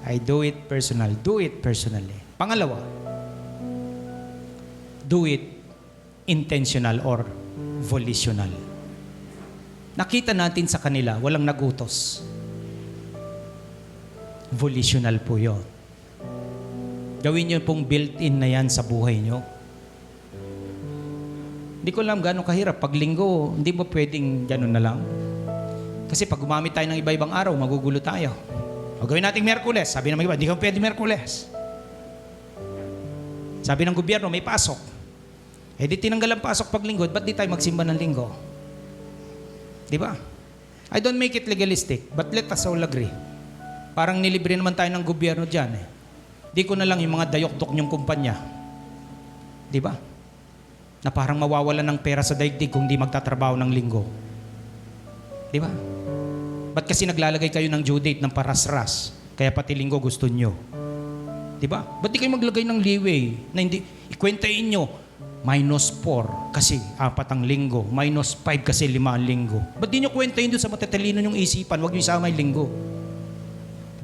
I do it personal. Do it personally. Pangalawa, do it intentional or volitional. Nakita natin sa kanila, walang nagutos. Volitional po yun. Gawin nyo pong built-in na yan sa buhay nyo. Hindi ko alam gano'ng kahirap. Pag linggo, hindi ba pwedeng gano'n na lang? Kasi pag gumamit tayo ng iba-ibang araw, magugulo tayo. O gawin natin Miyerkules. Sabi ng iba, hindi ka pwede Miyerkules. Sabi ng gobyerno, may pasok. Di tinanggal ang pasok pag linggo, ba't di tayo magsimba ng linggo? Di ba? I don't make it legalistic, but let us all agree. Parang nilibre naman tayo ng gobyerno dyan Di ko na lang yung mga dayok-dok niyong kumpanya. Di ba? Na parang mawawalan ng pera sa daigdig kung di magtatrabaho ng linggo. Di ba? Ba't kasi naglalagay kayo ng due date ng parasras? Kaya pati linggo gusto nyo. Di ba? Ba't di kayo maglagay ng leeway na hindi, ikwentain nyo, -4 kasi 4 ang linggo, -5 kasi 5 ang linggo. Ba't di nyo kwentain doon sa matatalino yung isipan, huwag nyo isama yung linggo.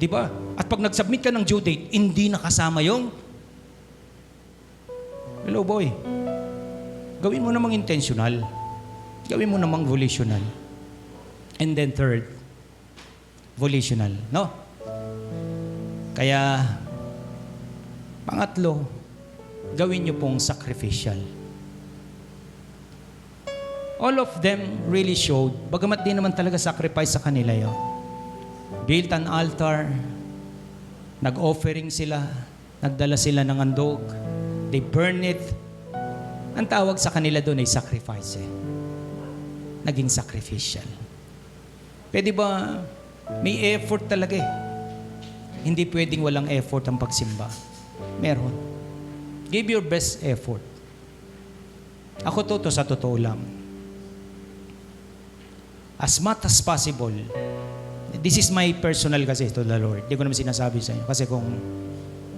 Di ba? At pag nag-submit ka ng due date, hindi nakasama yung hello boy. Gawin mo namang intentional. Gawin mo namang volitional. And then third, volitional. No? Kaya, pangatlo, gawin nyo pong sacrificial. All of them really showed, bagamat di naman talaga sacrifice sa kanila yun. Built an altar, nag-offering sila, nagdala sila ng andog, they burn it. Ang tawag sa kanila doon ay sacrifice Naging sacrificial. Pwede ba, may effort talaga Hindi pwedeng walang effort ang pagsimba. Meron. Give your best effort. Ako to sa totoo lang. As much as possible, this is my personal kasi to the Lord. Hindi ko naman sinasabi sa inyo. Kasi kung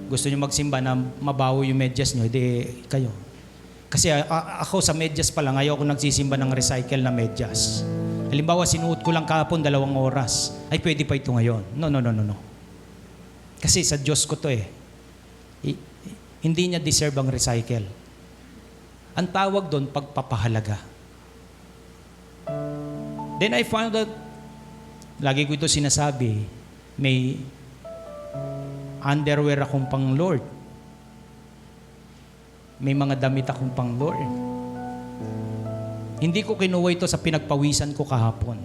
gusto nyo magsimba na mabaho yung medyas nyo, di kayo. Kasi ako sa medyas pa lang, ayaw ko nagsisimba ng recycle na medyas. Halimbawa, sinuot ko lang kahapon 2 oras. Ay, pwede pa ito ngayon. No. Kasi sa Diyos ko to Hindi niya deserve ang recycle. Ang tawag doon, pagpapahalaga. Then I found out, lagi ko ito sinasabi, may underwear akong pang Lord. May mga damit akong pang Lord. Hindi ko kinuha ito sa pinagpawisan ko kahapon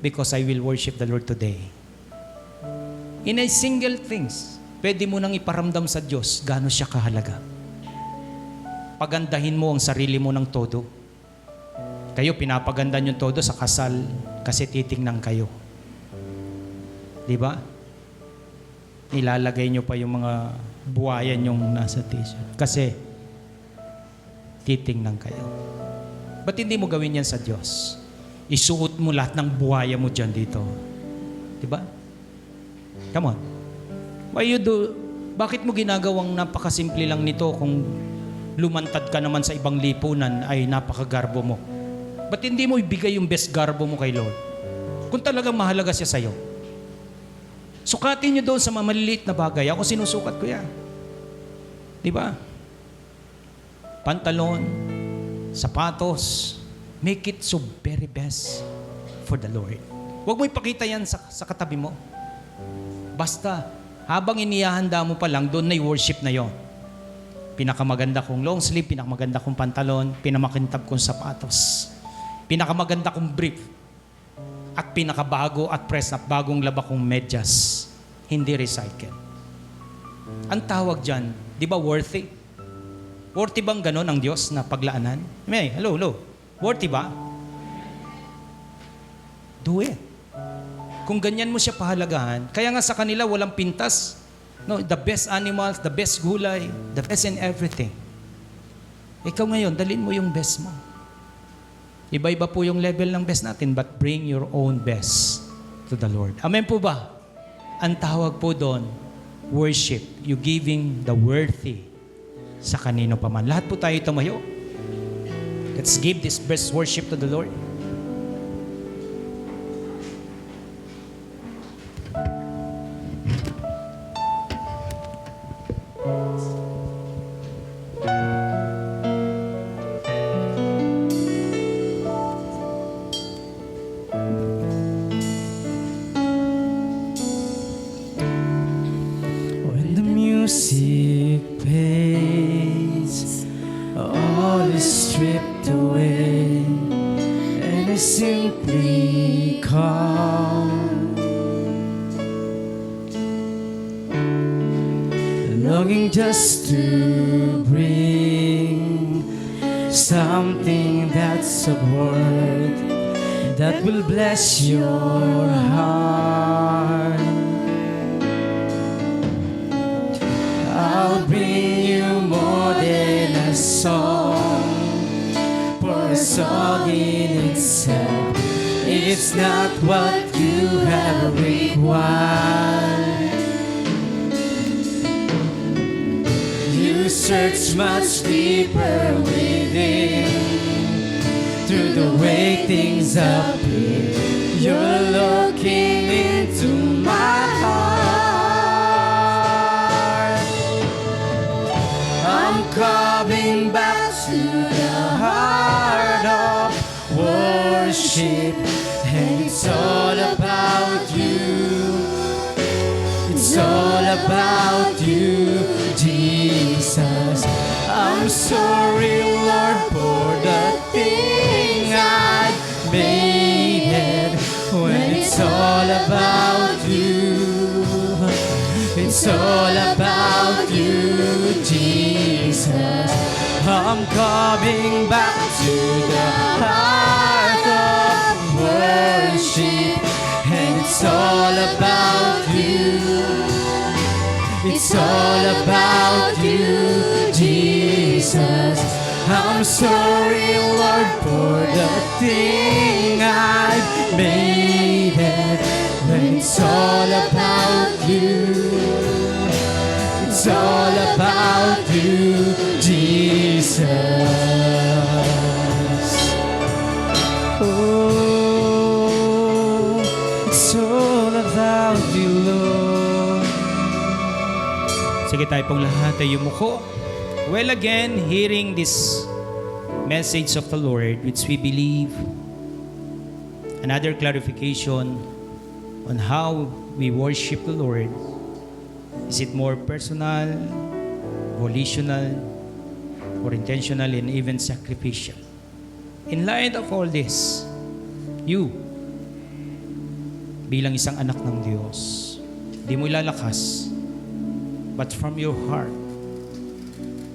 because I will worship the Lord today. In a single things, pwede mo nang iparamdam sa Diyos gaano siya kahalaga. Pagandahin mo ang sarili mo ng todo. Kayo, pinapaganda nyo todo sa kasal kasi titingnan kayo. Di ba? Nilalagay nyo pa yung mga buhayan yung nasa t-shirt kasi titingnan kayo. Ba't hindi mo gawin yan sa Diyos? Isuot mo lahat ng buhaya mo dyan dito. Di ba? Come on. Why you do? Bakit mo ginagawang napakasimple lang nito kung lumantad ka naman sa ibang lipunan ay napakagarbo mo? Ba't hindi mo ibigay yung best garbo mo kay Lord? Kung talagang mahalaga siya sa'yo. Sukatin nyo doon sa mga maliliit na bagay. Ako sinusukat ko yan. Di ba? Pantalon, sapatos, make it so very best for the Lord. Huwag mo ipakita yan sa katabi mo. Basta, habang inihahanda mo pa lang, doon na worship na yon. Pinakamaganda kong long sleeve, pinakamaganda kong pantalon, pinamakintab kong sapatos, pinakamaganda kong brief, at pinakabago at press up, bagong laba kong medyas, hindi recycle. Ang tawag dyan, di ba worthy? Worthy bang ganon ang Diyos na paglaanan? May, hello. Worthy ba? Do it. Kung ganyan mo siya pahalagahan, kaya nga sa kanila walang pintas. No, the best animals, the best gulay, the best in everything. Ikaw ngayon, dalhin mo yung best mo. Iba-iba po yung level ng best natin, but bring your own best to the Lord. Amen po ba? Ang tawag po doon, worship. You giving the worthy sa kanino pa man. Lahat po tayo tumayo. Let's give this best worship to the Lord. When the music fades, all is stripped away, and I simply come, longing just to bring something that's of worth that will bless your heart. I'll bring you more than a song, for a song in itself, it's not what you have required. You search much deeper within, through the way things appear, you're looking into my heart. I'm coming back to the heart of worship, and it's all about you. It's all about you, Jesus. I'm sorry, Lord, for the thing I made it, when it's all about you. It's all about you, Jesus. I'm coming back to the heart of worship, and it's all about you. It's all about you, Jesus. I'm sorry, Lord, for the thing I made it, when it's all about you. It's all about you, Jesus. Oh, it's all about you, Lord. Sige tayo pong lahat ay yumuko. Well, again, hearing this message of the Lord, which we believe, another clarification on how we worship the Lord. Is it more personal, volitional, or intentional, and even sacrificial? In light of all this, you, bilang isang anak ng Diyos, di mo ilalakas, but from your heart,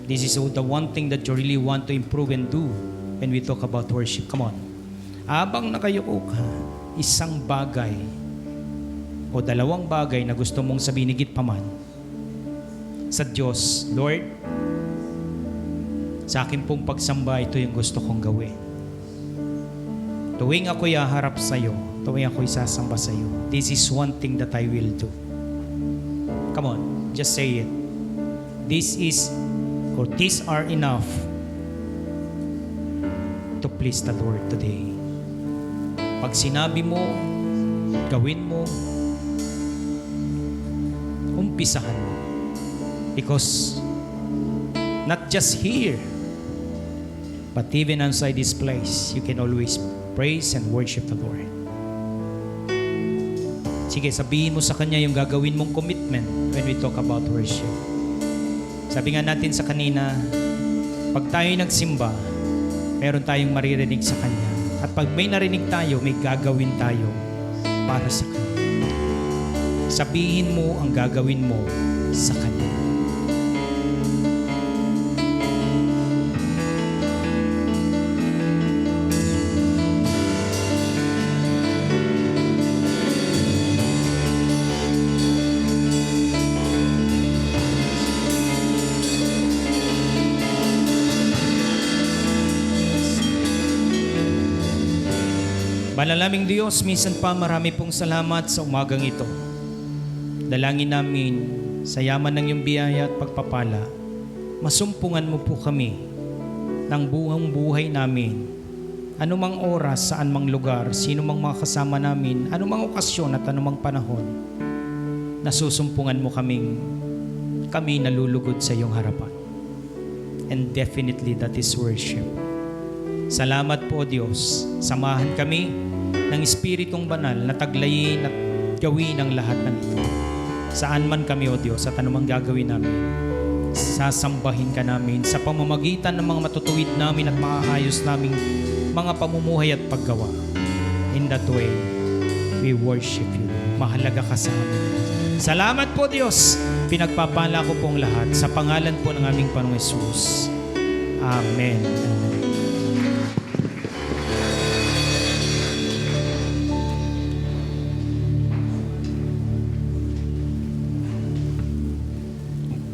this is the one thing that you really want to improve and do when we talk about worship. Come on. Habang nakayuko ka, isang bagay o dalawang bagay na gusto mong sabihin higit pa man sa Diyos, Lord, sa akin pong pagsamba, ito yung gusto kong gawin. Tuwing ako'y haharap sa iyo, tuwing ako'y sasamba sa iyo, this is one thing that I will do. Come on, just say it. This is, or these are enough to please the Lord today. Pag sinabi mo, gawin mo, umpisahan mo. Because not just here, but even outside this place, you can always praise and worship the Lord. Sige, sabihin mo sa Kanya yung gagawin mong commitment when we talk about worship. Sabi nga natin sa kanina, pag tayo nagsimba, meron tayong maririnig sa Kanya. At pag may narinig tayo, may gagawin tayo para sa Kanya. Sabihin mo ang gagawin mo sa Kanya. Malalaming Diyos, minsan pa marami pong salamat sa umagang ito. Dalangin namin sa yaman ng iyong biyaya at pagpapala, masumpungan mo po kami ng buong buhay namin. Anumang oras, saan mang lugar, sino mang mga kasama namin, anumang okasyon at anumang panahon, nasusumpungan mo kami nalulugod sa iyong harapan. And definitely that is worship. Salamat po, Diyos. Samahan kami ng Espiritong Banal na taglayin at gawin ang lahat ng ito. Saan man kami, O Diyos, at anumang gagawin namin, sasambahin ka namin sa pamamagitan ng mga matutuwid namin at maayos naming mga pamumuhay at paggawa. In that way, we worship you. Mahalaga ka sa amin. Salamat po, Diyos. Pinagpapala ko pong lahat sa pangalan po ng aming Panginoong Hesus. Amen. Amen.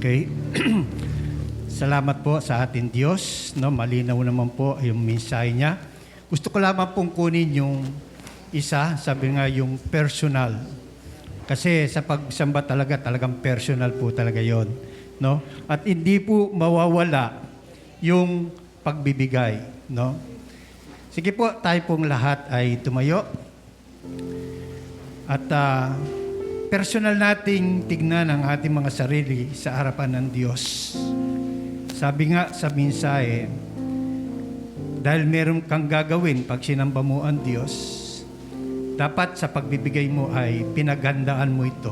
Okay. Salamat po sa ating Diyos. No? Malinaw naman po yung mensahe niya. Gusto ko lamang pong kunin yung isa, sabi nga yung personal. Kasi sa pagsamba talagang personal po talaga yon, no? At hindi po mawawala yung pagbibigay. No? Sige po, tayo pong lahat ay tumayo. At personal nating tignan ang ating mga sarili sa harapan ng Diyos. Sabi nga sa mensahe, dahil meron kang gagawin pag sinamba mo ang Diyos, dapat sa pagbibigay mo ay pinaghandaan mo ito.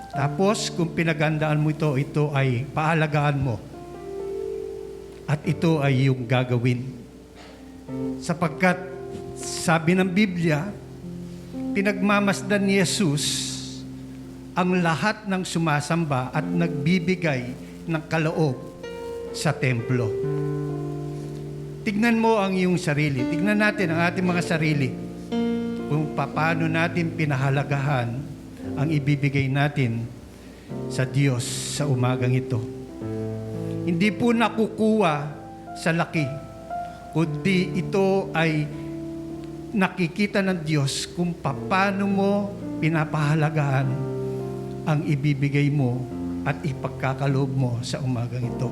Tapos kung pinaghandaan mo ito, ito ay paalagaan mo. At ito ay yung gagawin. Sapagkat sabi ng Biblia, pinagmamasdan ni Jesus ang lahat ng sumasamba at nagbibigay ng kaloob sa templo. Tignan mo ang iyong sarili. Tignan natin ang ating mga sarili. Kung paano natin pinahalagahan ang ibibigay natin sa Diyos sa umagang ito. Hindi po nakukuha sa laki, kundi ito ay nakikita ng Diyos kung paano mo pinapahalagaan ang ibibigay mo at ipagkakaloob mo sa umagang ito.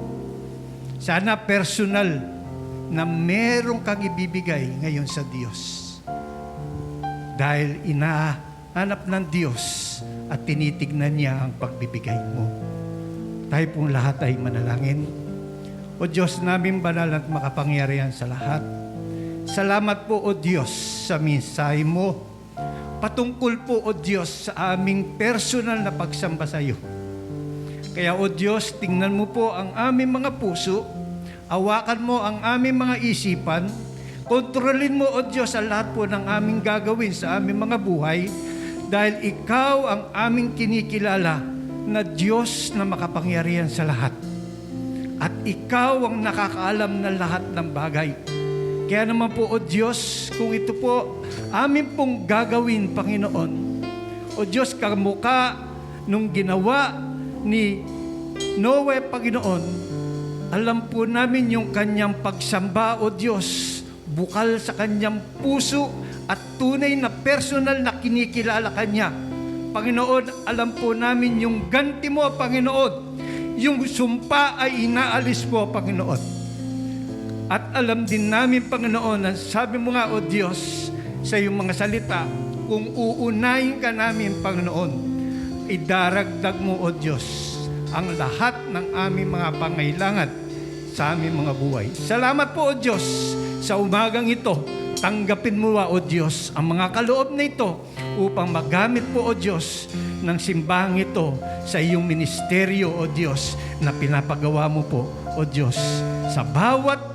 Sana personal na meron kang ibibigay ngayon sa Diyos. Dahil inahanap ng Diyos at tinitignan niya ang pagbibigay mo. Tayo pong lahat ay manalangin. O Diyos namin banal at makapangyarihan sa lahat, salamat po, O Diyos, sa mensahe mo. Patungkol po, O Diyos, sa aming personal na pagsamba sa iyo. Kaya, O Diyos, tingnan mo po ang aming mga puso Awakan mo ang aming mga isipan. Kontrolin mo, O Diyos, ang lahat po ng aming gagawin sa aming mga buhay dahil Ikaw ang aming kinikilala na Diyos na makapangyarihan sa lahat. At Ikaw ang nakakaalam ng lahat ng bagay. Kaya naman po, O Diyos, kung ito po amin pong gagawin, Panginoon, O Diyos, kamukha nung ginawa ni Noe, Panginoon, alam po namin yung kanyang pagsamba, O Diyos, bukal sa kanyang puso at tunay na personal na kinikilala kanya. Panginoon, alam po namin yung ganti mo, Panginoon, yung sumpa ay inaalis mo, Panginoon. At alam din namin, Panginoon, na sabi mo nga, O Diyos, sa iyong mga salita, kung uunahin ka namin, Panginoon, idaragdag mo, O Diyos, ang lahat ng aming mga pangailangan sa aming mga buhay. Salamat po, O Diyos, sa umagang ito. Tanggapin mo, O Diyos, ang mga kaloob na ito upang magamit po, O Diyos, ng simbahang ito sa iyong ministeryo, O Diyos, na pinapagawa mo po, O Diyos, sa bawat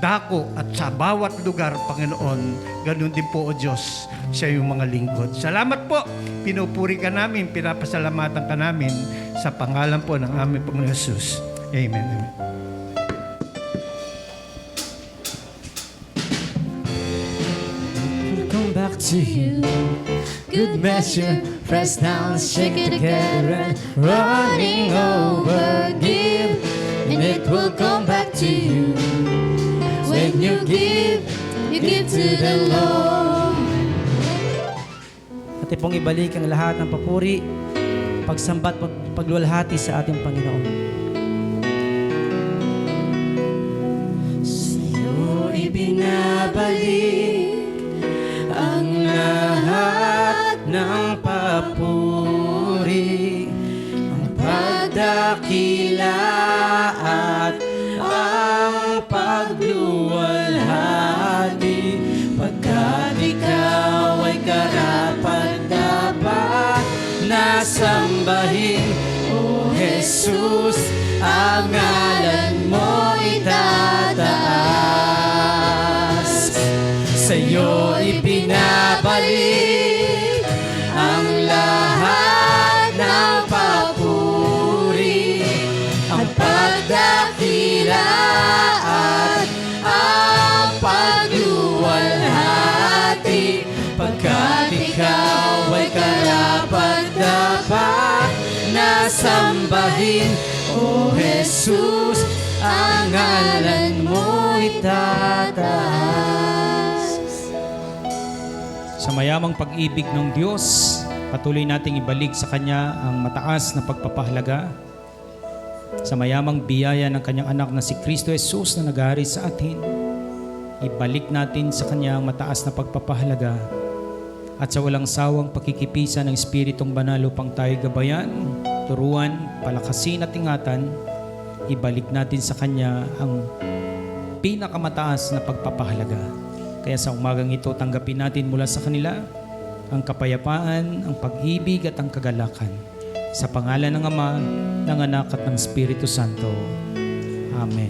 dako at sa bawat lugar, Panginoon. Ganun din po, O Diyos, sa iyong mga lingkod. Salamat po. Pinupuri ka namin, pinapasalamatan ka namin sa pangalan po ng aming Panginoon Jesus. Amen. Amen. Come back to you. Good measure, press down, shake it together, and running over, give, and it will come back to you. When you give to the Lord. At pong ibalik ang lahat ng papuri, pagsambat, pagluwalhati sa ating Panginoon. Sa'yo ibinabalik ang lahat ng papuri, ang pagdakila at ang pagluwalhati, pagkat ikaw ay karapat-dapat na sambahin. O Jesus, ang ngalan mo itataas. Sa'yo ibinabalik ang lahat ng papuri, ang pagdakila at ang pagluwalhati, pagkat ikaw ay karapat-dapat na sambahin. O Jesus, ang ngalan mo itataas. Sa mayamang pag-ibig ng Diyos, patuloy nating ibalik sa Kanya ang mataas na pagpapahalaga. Sa mayamang biyaya ng Kanyang anak na si Kristo Jesus na nag-aari sa atin, ibalik natin sa Kanya ang mataas na pagpapahalaga at sa walang sawang pakikipisa ng Espiritong Banal upang tayo gabayan, turuan, palakasin at ingatan, ibalik natin sa Kanya ang pinakamataas na pagpapahalaga. Kaya sa umagang ito, tanggapin natin mula sa kanila ang kapayapaan, ang pag-ibig at ang kagalakan. Sa pangalan ng Ama, ng Anak at ng Espiritu Santo. Amen.